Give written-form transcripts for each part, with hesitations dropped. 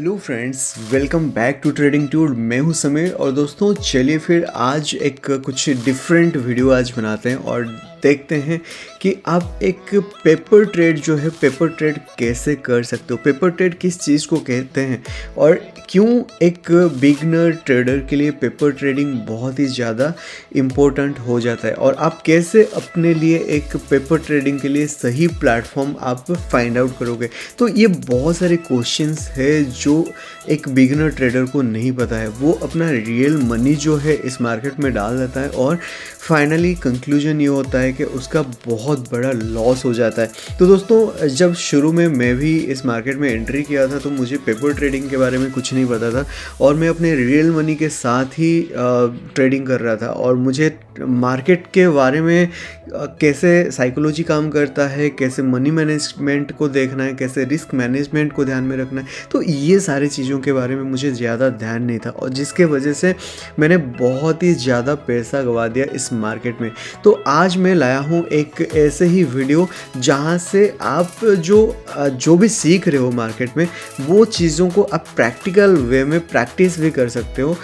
Hello friends, welcome back to trading tour. मैं हूं समीर और दोस्तों चलिए फिर आज एक कुछ डिफरेंट वीडियो आज बनाते हैं और देखते हैं कि आप एक पेपर ट्रेड जो है पेपर ट्रेड कैसे कर सकते हो। पेपर ट्रेड किस चीज़ को कहते हैं और क्यों एक बिगनर ट्रेडर के लिए पेपर ट्रेडिंग बहुत ही ज़्यादा इम्पोर्टेंट हो जाता है और आप कैसे अपने लिए एक पेपर ट्रेडिंग के लिए सही प्लेटफॉर्म आप फाइंड आउट करोगे। तो ये बहुत सारे क्वेश्चंस है जो एक बिगनर ट्रेडर को नहीं पता है। वो अपना रियल मनी जो है इस मार्केट में डाल देता है और फाइनली कंक्लूजन ये होता है कि उसका बहुत बड़ा लॉस हो जाता है। तो दोस्तों जब शुरू में मैं भी इस मार्केट में एंट्री किया था तो मुझे पेपर ट्रेडिंग के बारे में कुछ नहीं पता था और मैं अपने रियल मनी के साथ ही ट्रेडिंग कर रहा था और मुझे मार्केट के बारे में कैसे साइकोलॉजी काम करता है, कैसे मनी मैनेजमेंट को देखना है, कैसे रिस्क मैनेजमेंट को ध्यान में रखना है, तो ये सारी चीज़ों के बारे में मुझे ज़्यादा ध्यान नहीं था और जिसके वजह से मैंने बहुत ही ज़्यादा पैसा गंवा दिया इस मार्केट में। तो आज मैं लाया हूँ एक ऐसे ही वीडियो जहाँ से आप जो भी सीख रहे हो मार्केट में वो चीज़ों को आप प्रैक्टिकल वे में प्रैक्टिस भी कर सकते हो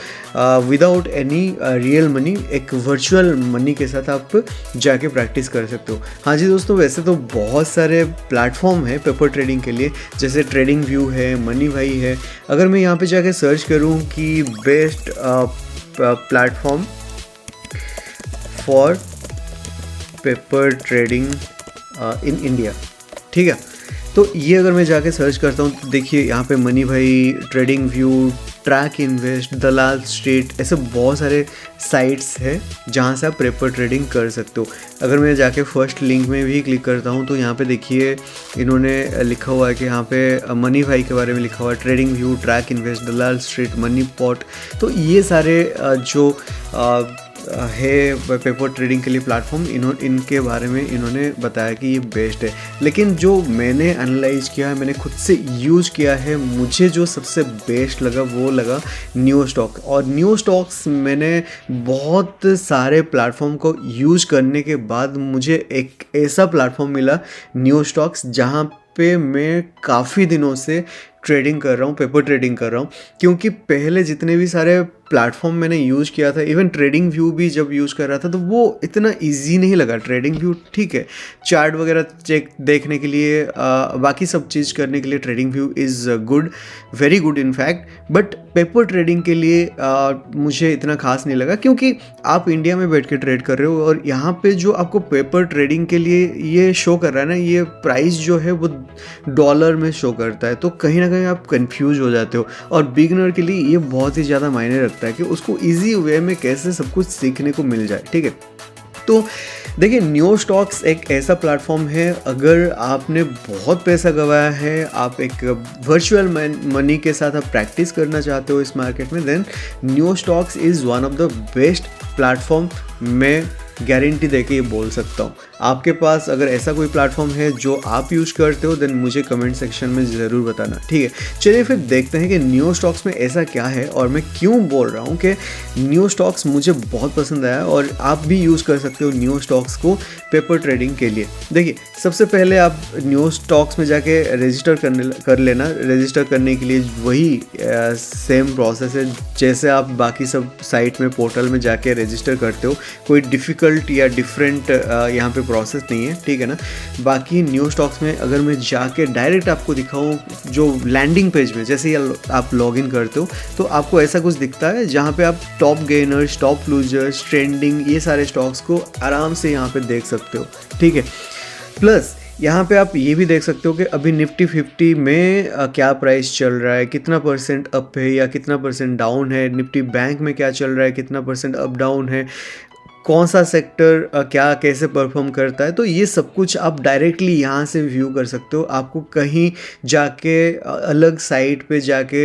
विदाउट एनी रियल मनी। एक वर्चुअल मनी के साथ आप जाके प्रैक्टिस कर सकते हो। हाँ जी दोस्तों, वैसे तो बहुत सारे प्लेटफॉर्म है पेपर ट्रेडिंग के लिए, जैसे ट्रेडिंग व्यू है, मनी भाई है। अगर मैं यहाँ पे जाके सर्च करूँ कि best platform for paper trading in India, ठीक है, तो ये अगर मैं जाके सर्च करता हूँ तो देखिए यहाँ पे मनी भाई, ट्रेडिंग व्यू, ट्रैक इन्वेस्ट, दलाल स्ट्रीट, ऐसे बहुत सारे साइट्स हैं जहाँ से आप पेपर ट्रेडिंग कर सकते हो। अगर मैं जाके फर्स्ट लिंक में भी क्लिक करता हूँ तो यहाँ पे देखिए इन्होंने लिखा हुआ है कि यहाँ पे मनी भाई के बारे में लिखा हुआ है, ट्रेडिंग व्यू, ट्रैक इन्वेस्ट, दलाल स्ट्रीट, मनी पॉट। तो ये सारे जो है पेपर ट्रेडिंग के लिए प्लेटफॉर्म, इनके बारे में इन्होंने बताया कि ये बेस्ट है। लेकिन जो मैंने एनालाइज किया है, मैंने खुद से यूज किया है, मुझे जो सबसे बेस्ट लगा वो लगा न्यू स्टॉक। और न्यू स्टॉक्स मैंने बहुत सारे प्लेटफॉर्म को यूज करने के बाद मुझे एक ऐसा प्लेटफॉर्म मिला न्यू स्टॉक्स जहाँ पे मैं काफ़ी दिनों से ट्रेडिंग कर रहा हूँ, पेपर ट्रेडिंग कर रहा हूँ। क्योंकि पहले जितने भी सारे प्लेटफॉर्म मैंने यूज़ किया था, इवन ट्रेडिंग व्यू भी जब यूज़ कर रहा था तो वो इतना इजी नहीं लगा। ट्रेडिंग व्यू ठीक है, चार्ट वगैरह चेक देखने के लिए, बाकी सब चीज़ करने के लिए trading view is good, very good in fact, but paper trading के लिए मुझे इतना खास नहीं लगा क्योंकि आप इंडिया में बैठ के ट्रेड कर रहे हो और यहाँ पे जो आपको पेपर ट्रेडिंग के लिए ये शो कर रहा है ना, ये प्राइस जो है वो डॉलर में शो करता है, तो कहीं ना कहीं आप कंफ्यूज हो जाते हो। और बिगनर के लिए ये बहुत ही ज़्यादा मायने रखता है कि उसको इजी वे में कैसे सब कुछ सीखने को मिल जाए, ठीक है। तो देखिए न्यू स्टॉक्स एक ऐसा प्लेटफॉर्म है, अगर आपने बहुत पैसा गंवाया है, आप एक वर्चुअल मनी के साथ आप प्रैक्टिस करना चाहते हो इस मार्केट में, then new stocks is one of the best platform. मैं गारंटी देके ये बोल सकता हूँ। आपके पास अगर ऐसा कोई प्लेटफॉर्म है जो आप यूज़ करते हो देन मुझे कमेंट सेक्शन में ज़रूर बताना, ठीक है। चलिए फिर देखते हैं कि न्यू स्टॉक्स में ऐसा क्या है और मैं क्यों बोल रहा हूँ कि न्यू स्टॉक्स मुझे बहुत पसंद आया और आप भी यूज़ कर सकते हो न्यू स्टॉक्स को पेपर ट्रेडिंग के लिए। देखिए सबसे पहले आप न्यू स्टॉक्स में जाके रजिस्टर कर लेना। रजिस्टर करने के लिए वही सेम प्रोसेस है जैसे आप बाकी सब साइट में, पोर्टल में जाके रजिस्टर करते हो। कोई डिफ़िकल्ट या डिफरेंट यहाँ पे प्रोसेस नहीं है, ठीक है ना। बाकी न्यू स्टॉक्स में अगर मैं जाके डायरेक्ट आपको दिखाऊँ, जो लैंडिंग पेज में जैसे ही आप लॉगिन करते हो तो आपको ऐसा कुछ दिखता है जहाँ पे आप top gainers, top losers, trending, ये सारे स्टॉक्स को आराम से यहाँ पे देख सकते हो, ठीक है। प्लस यहाँ पे आप ये भी देख सकते हो कि अभी निफ्टी 50 में क्या प्राइस चल रहा है, कितना परसेंट अप है या कितना परसेंट डाउन है। निफ्टी बैंक में क्या चल रहा है, कितना परसेंट अप डाउन है, कौन सा सेक्टर क्या कैसे परफॉर्म करता है। तो ये सब कुछ आप डायरेक्टली यहाँ से व्यू कर सकते हो। आपको कहीं जाके अलग साइट पे जाके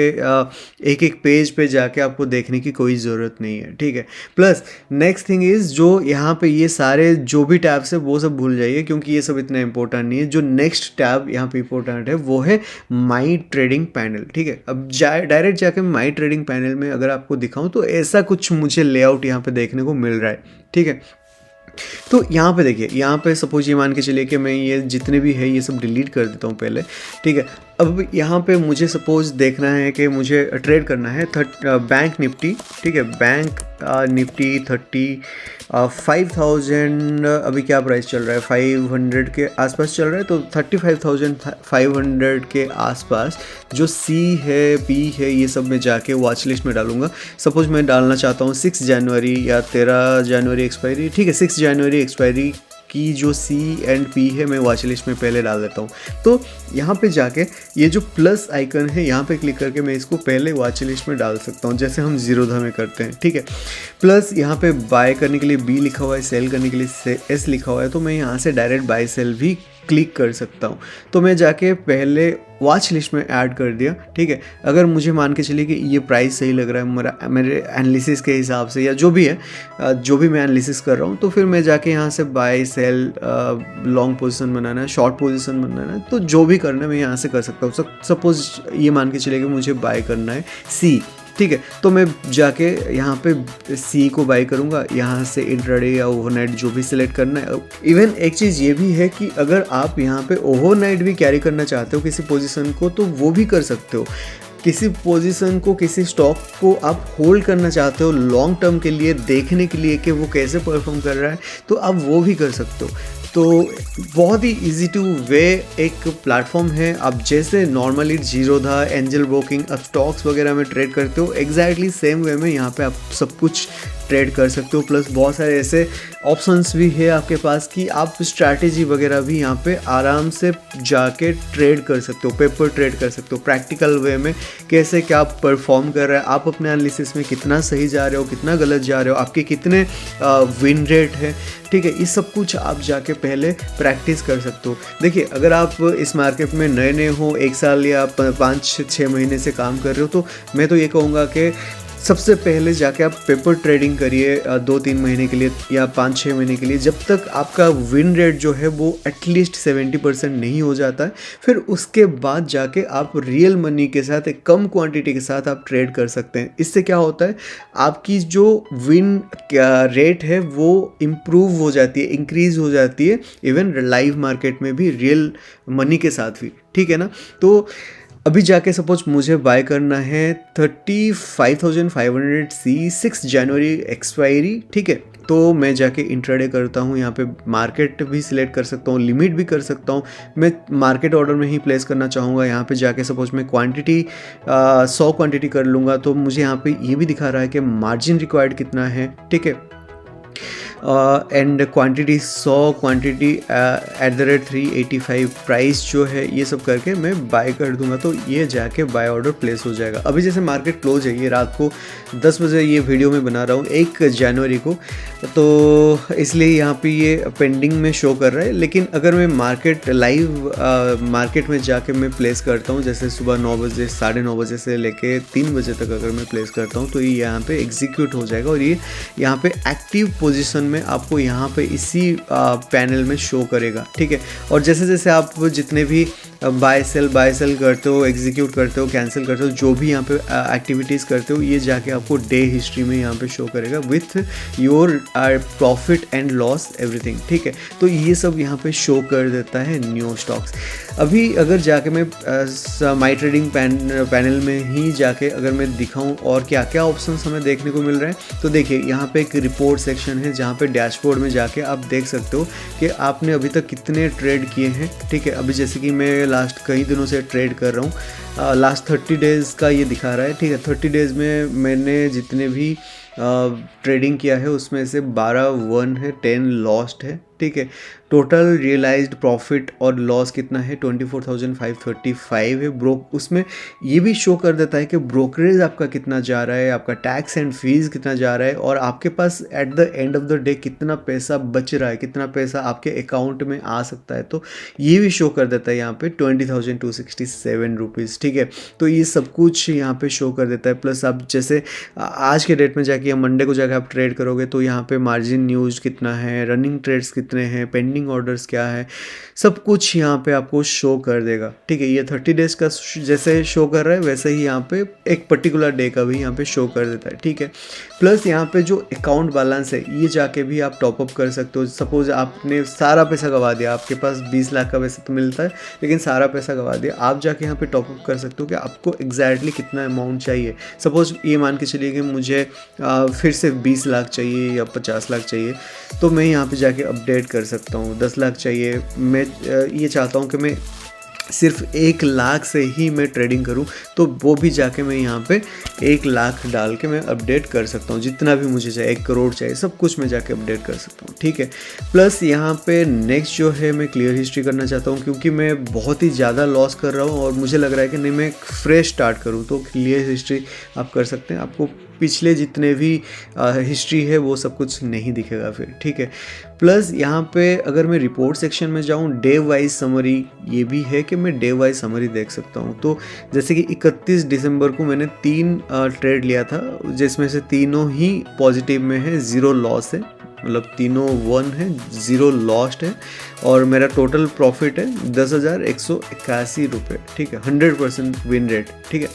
एक एक पेज पे जाके आपको देखने की कोई ज़रूरत नहीं है, ठीक है। प्लस नेक्स्ट थिंग इज़, जो यहाँ पे ये सारे जो भी टैब्स है वो सब भूल जाइए क्योंकि ये सब इतना इंपॉर्टेंट नहीं है। जो नेक्स्ट टैब यहाँ पे इंपॉर्टेंट है वो है माई ट्रेडिंग पैनल, ठीक है। अब डायरेक्ट जाके माई ट्रेडिंग पैनल में अगर आपको दिखाऊँ तो ऐसा कुछ मुझे लेआउट यहाँ पे देखने को मिल रहा है, ठीक है। तो यहाँ पे देखिए, यहाँ पे सपोज ये मान के चलिए कि मैं ये जितने भी है ये सब डिलीट कर देता हूँ पहले, ठीक है। अब यहाँ पे मुझे सपोज़ देखना है कि मुझे ट्रेड करना है बैंक निफ्टी, ठीक है, बैंक निफ्टी 35,000 अभी क्या प्राइस चल रहा है, 500 के आसपास चल रहा है, तो 35,500 के आसपास जो सी है, पी है, ये सब मैं जाके वॉच लिस्ट में डालूंगा। सपोज मैं डालना चाहता हूँ 6 जनवरी या 13 जनवरी एक्सपायरी, ठीक है, 6 जनवरी एक्सपायरी की जो सी एंड पी है मैं वॉच लिस्ट में पहले डाल देता हूँ। तो यहाँ पे जाके ये जो प्लस आइकन है यहाँ पे क्लिक करके मैं इसको पहले वॉच लिस्ट में डाल सकता हूँ, जैसे हम जीरोधा में करते हैं, ठीक है। प्लस यहाँ पे बाय करने के लिए बी लिखा हुआ है, सेल करने के लिए एस लिखा हुआ है, तो मैं यहाँ से डायरेक्ट बाय सेल भी क्लिक कर सकता हूँ। तो मैं जाके पहले वॉच लिस्ट में ऐड कर दिया, ठीक है। अगर मुझे मान के चलिए कि ये प्राइस सही लग रहा है मेरे एनालिसिस के हिसाब से, या जो भी है, जो भी मैं एनालिसिस कर रहा हूँ, तो फिर मैं जाके यहाँ से बाय सेल, लॉन्ग पोजीशन बनाना है, शॉर्ट पोजीशन बनाना है, तो जो भी करना है मैं यहाँ से कर सकता हूँ। सपोज ये मान के चलिए कि मुझे बाय करना है सी, ठीक है, तो मैं जाके यहाँ पे सी को बाय करूँगा, यहाँ से इंट्राडे या ओवरनाइट जो भी सिलेक्ट करना है। इवन एक चीज़ ये भी है कि अगर आप यहाँ पे ओवरनाइट भी कैरी करना चाहते हो किसी पोजीशन को, तो वो भी कर सकते हो। किसी पोजीशन को, किसी स्टॉक को आप होल्ड करना चाहते हो लॉन्ग टर्म के लिए, देखने के लिए कि वो कैसे परफॉर्म कर रहा है, तो आप वो भी कर सकते हो। तो बहुत ही इजी टू वे एक प्लेटफॉर्म है। आप जैसे नॉर्मली जीरोधा, एंजल ब्रोकिंग, अब स्टॉक्स वगैरह में ट्रेड करते हो, एग्जैक्टली सेम वे में यहाँ पे आप सब कुछ ट्रेड कर सकते हो। प्लस बहुत सारे ऐसे ऑप्शंस भी है आपके पास कि आप स्ट्रैटेजी वगैरह भी यहाँ पे आराम से जाके ट्रेड कर सकते हो, पेपर ट्रेड कर सकते हो, प्रैक्टिकल वे में कैसे क्या परफॉर्म कर रहा है, आप अपने एनालिसिस में कितना सही जा रहे हो, कितना गलत जा रहे हो, आपके कितने विन रेट है, ठीक है। ये सब कुछ आप जाके पहले प्रैक्टिस कर सकते हो। देखिए, अगर आप इस मार्केट में नए नए हो, 1 साल या 5-6 महीने से काम कर रहे हो, तो मैं तो ये कहूँगा कि सबसे पहले जाके आप पेपर ट्रेडिंग करिए 2-3 महीने के लिए या 5-6 महीने के लिए, जब तक आपका विन रेट जो है वो एटलीस्ट 70% नहीं हो जाता है। फिर उसके बाद जाके आप रियल मनी के साथ, एक कम क्वांटिटी के साथ आप ट्रेड कर सकते हैं। इससे क्या होता है, आपकी जो विन रेट है वो इम्प्रूव हो जाती है, इंक्रीज़ हो जाती है, इवन लाइव मार्केट में भी, रियल मनी के साथ भी, ठीक है ना। तो अभी जाके सपोज मुझे बाय करना है 35,500 सी, 6 जनवरी एक्सपायरी, ठीक है। तो मैं जाके इंट्राडे करता हूँ, यहाँ पे मार्केट भी सिलेक्ट कर सकता हूँ, लिमिट भी कर सकता हूँ। मैं मार्केट ऑर्डर में ही प्लेस करना चाहूँगा। यहाँ पे जाके सपोज मैं क्वांटिटी 100 क्वांटिटी कर लूँगा, तो मुझे यहाँ पे ये भी दिखा रहा है कि मार्जिन रिक्वायर्ड कितना है, ठीक है। एंड क्वांटिटी 100 क्वांटिटी @385 प्राइस जो है, ये सब करके मैं बाय कर दूंगा, तो ये जाके बाय ऑर्डर प्लेस हो जाएगा। अभी जैसे मार्केट क्लोज है, ये रात को 10 बजे ये वीडियो में बना रहा हूँ 1 जनवरी को, तो इसलिए यहाँ पे ये पेंडिंग में शो कर रहा है। लेकिन अगर मैं मार्केट लाइव मार्केट में जाके मैं प्लेस करता हूँ, जैसे सुबह 9 बजे, 9:30 बजे से लेके 3 बजे तक अगर मैं प्लेस करता हूँ, तो ये यहाँ पे एग्जीक्यूट हो जाएगा और ये यहाँ पे एक्टिव पोजीशन में आपको यहाँ पे इसी पैनल में शो करेगा, ठीक है। और जैसे जैसे आप जितने भी बाय सेल करते हो, एग्जीक्यूट करते हो, कैंसिल करते हो, जो भी यहाँ पे एक्टिविटीज़ करते हो, ये जाके आपको डे हिस्ट्री में यहाँ पे शो करेगा with your profit and loss everything, ठीक है। तो ये सब यहाँ पे शो कर देता है न्यू स्टॉक्स। अभी अगर जाके मैं माई ट्रेडिंग पैनल में ही जाके अगर मैं दिखाऊं और क्या क्या ऑप्शंस हमें देखने को मिल रहे हैं, तो देखिए यहाँ पे एक रिपोर्ट सेक्शन है, जहाँ पे डैशबोर्ड में जाके आप देख सकते हो कि आपने अभी तक कितने ट्रेड किए हैं, ठीक है। अभी जैसे कि मैं लास्ट कई दिनों से ट्रेड कर रहा हूँ, लास्ट 30 डेज़ का ये दिखा रहा है, ठीक है। 30 डेज़ में मैंने जितने भी ट्रेडिंग किया है उसमें से 12 वन है, 10 लॉस्ट है, ठीक है। टोटल रियलाइज्ड प्रॉफिट और लॉस कितना है, 24,535 है। उसमें ये भी शो कर देता है कि ब्रोकरेज आपका कितना जा रहा है, आपका टैक्स एंड फीस कितना जा रहा है, और आपके पास at the end of the day कितना पैसा बच रहा है, कितना पैसा आपके अकाउंट में आ सकता है। तो ये भी शो कर देता है यहाँ पे 20,267 रुपीज़, ठीक है। तो ये सब कुछ यहाँ पे शो कर देता है। प्लस आप जैसे आज के डेट में जाके या मंडे को जाकर आप ट्रेड करोगे, तो यहाँ पे मार्जिन न्यूज कितना है, रनिंग ट्रेड्स कितना कितने हैं, पेंडिंग ऑर्डर्स क्या है, सब कुछ यहाँ पे आपको शो कर देगा। ठीक है, ये 30 डेज़ का जैसे शो कर रहा है वैसे ही यहाँ पे एक पर्टिकुलर डे का भी यहाँ पे शो कर देता है। ठीक है, प्लस यहाँ पे जो अकाउंट बैलेंस है ये जाके भी आप टॉपअप कर सकते हो। सपोज आपने सारा पैसा गवा दिया, आपके पास 20 लाख का पैसा तो मिलता है लेकिन सारा पैसा गवा दिया, आप जाके यहाँ पे टॉपअप कर सकते हो कि आपको एग्जैक्टली कितना अमाउंट चाहिए। सपोज ये मान के चलिए कि मुझे फिर से 20 लाख चाहिए या 50 लाख चाहिए, तो मैं यहाँ पे जाके अपडेट कर सकता हूँ। 10 लाख चाहिए, मैं ये चाहता हूँ कि मैं सिर्फ 1 लाख से ही मैं ट्रेडिंग करूं, तो वो भी जाके मैं यहाँ पे 1 लाख डाल के मैं अपडेट कर सकता हूँ। जितना भी मुझे चाहिए, 1 करोड़ चाहिए, सब कुछ मैं जाके अपडेट कर सकता हूँ। ठीक है, प्लस यहाँ पे नेक्स्ट जो है मैं क्लियर हिस्ट्री करना चाहता हूँ, क्योंकि मैं बहुत ही ज़्यादा लॉस कर रहा हूँ और मुझे लग रहा है कि नहीं मैं फ्रेश स्टार्ट करूँ। तो क्लियर हिस्ट्री आप कर सकते हैं, आपको पिछले जितने भी हिस्ट्री है वो सब कुछ नहीं दिखेगा फिर। ठीक है, प्लस यहाँ पे अगर मैं रिपोर्ट सेक्शन में जाऊँ, डे वाइज समरी ये भी है कि मैं डे वाइज समरी देख सकता हूँ। तो जैसे कि 31 दिसंबर को मैंने 3 ट्रेड लिया था, जिसमें से तीनों ही पॉजिटिव में है, 0 लॉस है, मतलब तीनों 1 है, 0 लॉस्ट है और मेरा टोटल प्रॉफिट है 10,181 रुपये। ठीक है, 100% विन रेट। ठीक है,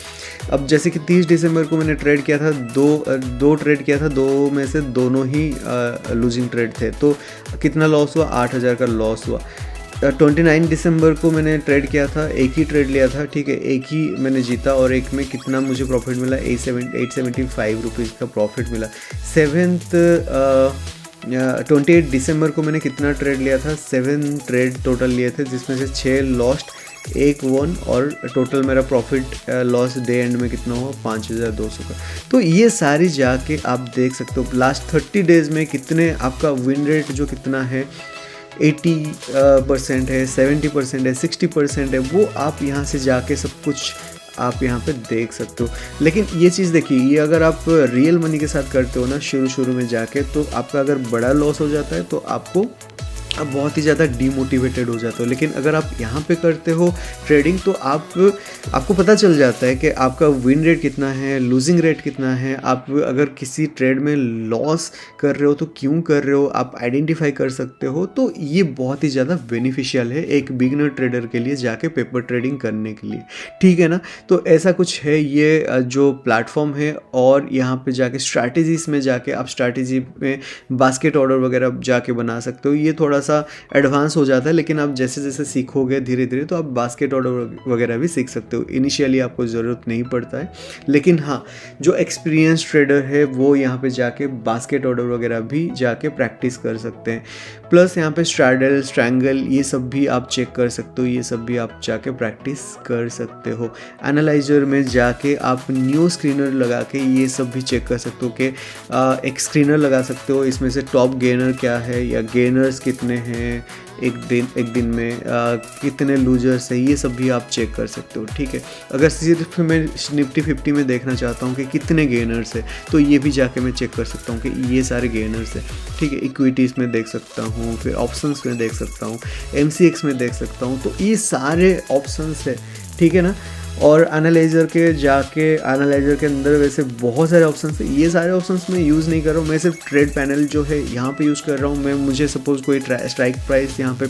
अब जैसे कि 30 दिसंबर को मैंने ट्रेड किया था, दो ट्रेड किया था, 2 में से दोनों ही लूजिंग ट्रेड थे, तो कितना लॉस हुआ, 8,000 का लॉस हुआ। 29 दिसंबर को मैंने ट्रेड किया था, एक ही ट्रेड लिया था। ठीक है, एक ही मैंने जीता और एक में कितना मुझे प्रॉफिट मिला, 875 रुपीज़ का प्रॉफिट मिला। 28 दिसंबर को मैंने कितना ट्रेड लिया था, 7 ट्रेड टोटल लिए थे, जिसमें से 6 लॉस्ट, 1 वन और टोटल मेरा प्रॉफिट लॉस डे एंड में कितना हुआ, 5,200 का। तो ये सारी जाके आप देख सकते हो लास्ट 30 डेज़ में कितने आपका विन रेट जो कितना है, 80% है, 70% है, 60% है, वो आप यहाँ से जाके सब कुछ आप यहाँ पे देख सकते हो। लेकिन ये चीज़ देखिए, ये अगर आप रियल मनी के साथ करते हो ना शुरू में जाके, तो आपका अगर बड़ा लॉस हो जाता है तो आपको आप बहुत ही ज़्यादा डीमोटिवेटेड हो जाते हो। लेकिन अगर आप यहाँ पे करते हो ट्रेडिंग, तो आपको पता चल जाता है कि आपका विन रेट कितना है, लूजिंग रेट कितना है। आप अगर किसी ट्रेड में लॉस कर रहे हो तो क्यों कर रहे हो, आप आइडेंटिफाई कर सकते हो। तो ये बहुत ही ज़्यादा बेनिफिशियल है एक बिगिनर ट्रेडर के लिए जाके पेपर ट्रेडिंग करने के लिए। ठीक है ना, तो ऐसा कुछ है ये जो प्लेटफॉर्म है। और यहाँ पे जाके स्ट्रैटेजीज में जाके आप स्ट्रैटेजी में बास्केट ऑर्डर वगैरह जाके बना सकते हो। ये थोड़ा सा एडवांस हो जाता है, लेकिन आप जैसे जैसे सीखोगे धीरे धीरे तो आप बास्केट ऑर्डर वगैरह भी सीख सकते हो। इनिशियली आपको ज़रूरत नहीं पड़ता है, लेकिन हाँ, जो एक्सपीरियंस ट्रेडर है वो यहाँ पे जाके बास्केट ऑर्डर वगैरह भी जाके प्रैक्टिस कर सकते हैं। प्लस यहाँ पे स्ट्रैडल, स्ट्रैंगल, ये सब भी आप चेक कर सकते हो, ये सब भी आप जाके प्रैक्टिस कर सकते हो। एनालाइजर में जाके आप न्यू स्क्रीनर लगा के ये सब भी चेक कर सकते हो कि एक स्क्रीनर लगा सकते हो, इसमें से टॉप गेनर क्या है या गेनर्स कितने हैं एक दिन में, कितने लूजर्स है, ये सब भी आप चेक कर सकते हो। ठीक है, अगर सिर्फ मैं निफ्टी 50 में देखना चाहता हूँ कि कितने गेनर्स है, तो ये भी जाके मैं चेक कर सकता हूँ कि ये सारे गेनर्स है। ठीक है, इक्विटीज़ में देख सकता हूँ, फिर ऑप्शंस में देख सकता हूँ, MCX में देख सकता हूँ, तो ये सारे ऑप्शंस है। ठीक है ना, और एनालाइजर के अंदर वैसे बहुत सारे ऑप्शंस हैं। ये सारे ऑप्शंस मैं यूज़ नहीं कर रहा हूँ, मैं सिर्फ ट्रेड पैनल जो है यहाँ पे यूज़ कर रहा हूँ। मुझे सपोज़ कोई स्ट्राइक प्राइस यहाँ पे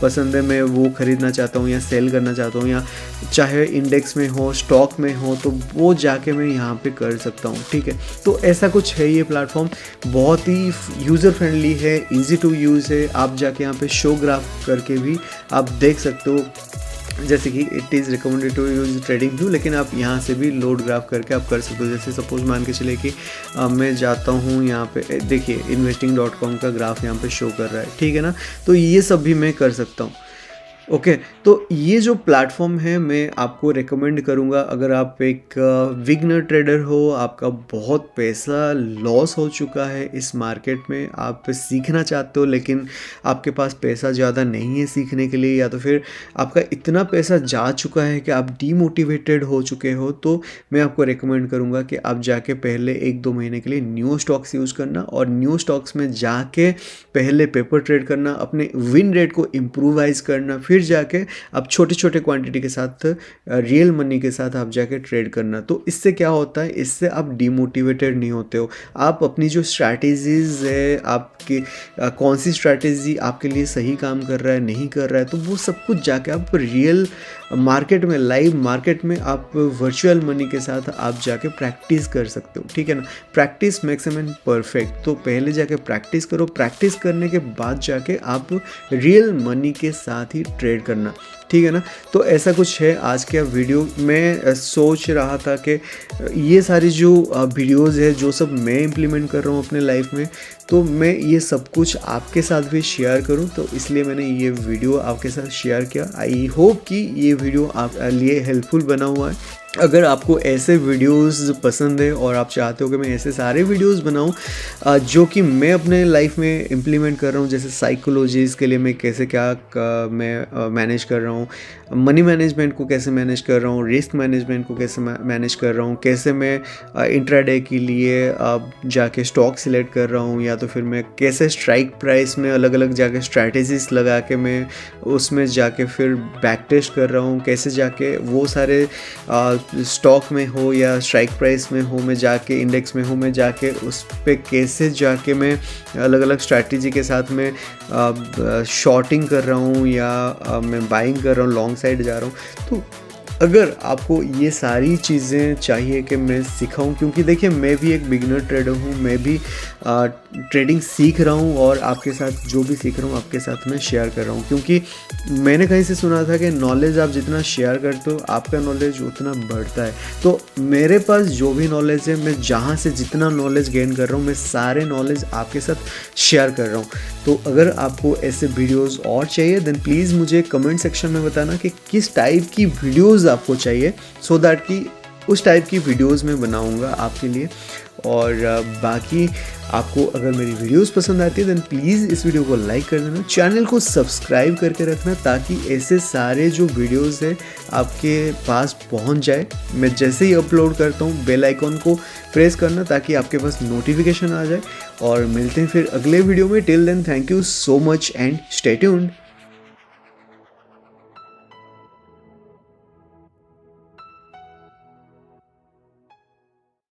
पसंद है, मैं वो ख़रीदना चाहता हूँ या सेल करना चाहता हूँ, या चाहे इंडेक्स में हो, स्टॉक में हो, तो वो जाके मैं यहाँ पे कर सकता हूँ। ठीक है, तो ऐसा कुछ है। ये प्लेटफॉर्म बहुत ही यूज़र फ्रेंडली है, ईजी टू यूज़ है। आप जाके यहाँ पे शो ग्राफ करके भी आप देख सकते हो, जैसे कि it is recommended to use trading view, लेकिन आप यहाँ से भी लोड ग्राफ करके आप कर सकते हो। जैसे सपोज मान के चले कि मैं जाता हूँ यहाँ पे, देखिए investing.com का ग्राफ यहाँ पे शो कर रहा है। ठीक है ना, तो ये सब भी मैं कर सकता हूँ। ओके, तो ये जो प्लेटफॉर्म है मैं आपको रेकमेंड करूँगा। अगर आप एक बिगिनर ट्रेडर हो, आपका बहुत पैसा लॉस हो चुका है इस मार्केट में, आप सीखना चाहते हो लेकिन आपके पास पैसा ज़्यादा नहीं है सीखने के लिए, या तो फिर आपका इतना पैसा जा चुका है कि आप डीमोटिवेटेड हो चुके हो, तो मैं आपको रेकमेंड करूँगा कि आप जाके पहले 1-2 महीने के लिए न्यू स्टॉक्स यूज़ करना, और न्यू स्टॉक्स में जाके पहले पेपर ट्रेड करना, अपने विन रेट को इम्प्रूवाइज करना, फिर फिर जाके आप छोटे छोटे क्वांटिटी के साथ रियल मनी के साथ आप जाके ट्रेड करना। तो इससे क्या होता है, इससे आप डिमोटिवेटेड नहीं होते हो। आप अपनी जो स्ट्रैटेजीज है, आपकी कौन सी स्ट्रैटेजी आपके लिए सही काम कर रहा है नहीं कर रहा है, तो वो सब कुछ जाके आप रियल मार्केट में, लाइव मार्केट में आप वर्चुअल मनी के साथ आप जाके प्रैक्टिस कर सकते हो। ठीक है ना, practice makes a man perfect. तो पहले जाके प्रैक्टिस करो, प्रैक्टिस करने के बाद जाके आप रियल मनी के साथ ही ट्रेड करना। ठीक है ना, तो ऐसा कुछ है आज के वीडियो। मैं सोच रहा था कि ये सारी जो वीडियोज़ है, जो सब मैं इम्प्लीमेंट कर रहा हूँ अपने लाइफ में, तो मैं ये सब कुछ आपके साथ भी शेयर करूं, तो इसलिए मैंने ये वीडियो आपके साथ शेयर किया। आई होप कि ये वीडियो आप लिए हेल्पफुल बना हुआ है। अगर आपको ऐसे वीडियोस पसंद है और आप चाहते हो कि मैं ऐसे सारे वीडियोस बनाऊं जो कि मैं अपने लाइफ में इम्प्लीमेंट कर रहा हूं, जैसे साइकोलॉजीज़ के लिए मैं कैसे क्या मैं मैनेज कर रहा हूं, मनी मैनेजमेंट को कैसे मैनेज कर रहा हूं, रिस्क मैनेजमेंट को कैसे मैनेज कर रहा हूं, कैसे मैं इंट्राडे के लिए जाके स्टॉक सिलेक्ट कर रहा हूं, या तो फिर मैं कैसे स्ट्राइक प्राइस में अलग अलग जाके स्ट्रैटेजीज लगा के मैं उसमें जाके फिर बैक टेस्ट कर रहा हूं, कैसे जाके वो सारे स्टॉक में हो या स्ट्राइक प्राइस में हो, मैं जाके इंडेक्स में हो, मैं जाके उस पर कैसे जाके मैं अलग अलग स्ट्रैटेजी के साथ में शॉर्टिंग कर रहा हूँ या मैं बाइंग कर रहा हूँ, लॉन्ग साइड जा रहा हूँ। तो अगर आपको ये सारी चीज़ें चाहिए कि मैं सिखाऊं, क्योंकि देखिए मैं भी एक बिगिनर ट्रेडर हूँ, मैं भी ट्रेडिंग सीख रहा हूँ और आपके साथ जो भी सीख रहा हूँ आपके साथ मैं शेयर कर रहा हूँ, क्योंकि मैंने कहीं से सुना था कि नॉलेज आप जितना शेयर करते हो आपका नॉलेज उतना बढ़ता है। तो मेरे पास जो भी नॉलेज है, मैं जहाँ से जितना नॉलेज गेन कर रहा हूँ, मैं सारे नॉलेज आपके साथ शेयर कर रहा हूँ। तो अगर आपको ऐसे वीडियोज़ और चाहिए देन प्लीज़ मुझे कमेंट सेक्शन में बताना कि किस टाइप की वीडियोज़ आपको चाहिए, सो दैट कि उस टाइप की वीडियोस मैं बनाऊंगा आपके लिए। और बाकी आपको अगर मेरी वीडियोस पसंद आती है देन प्लीज़ इस वीडियो को लाइक कर देना, चैनल को सब्सक्राइब करके रखना, ताकि ऐसे सारे जो वीडियोस है आपके पास पहुंच जाए। मैं जैसे ही अपलोड करता हूं बेल आइकॉन को प्रेस करना ताकि आपके पास नोटिफिकेशन आ जाए। और मिलते हैं फिर अगले वीडियो में। Till then thank you so much and stay tuned.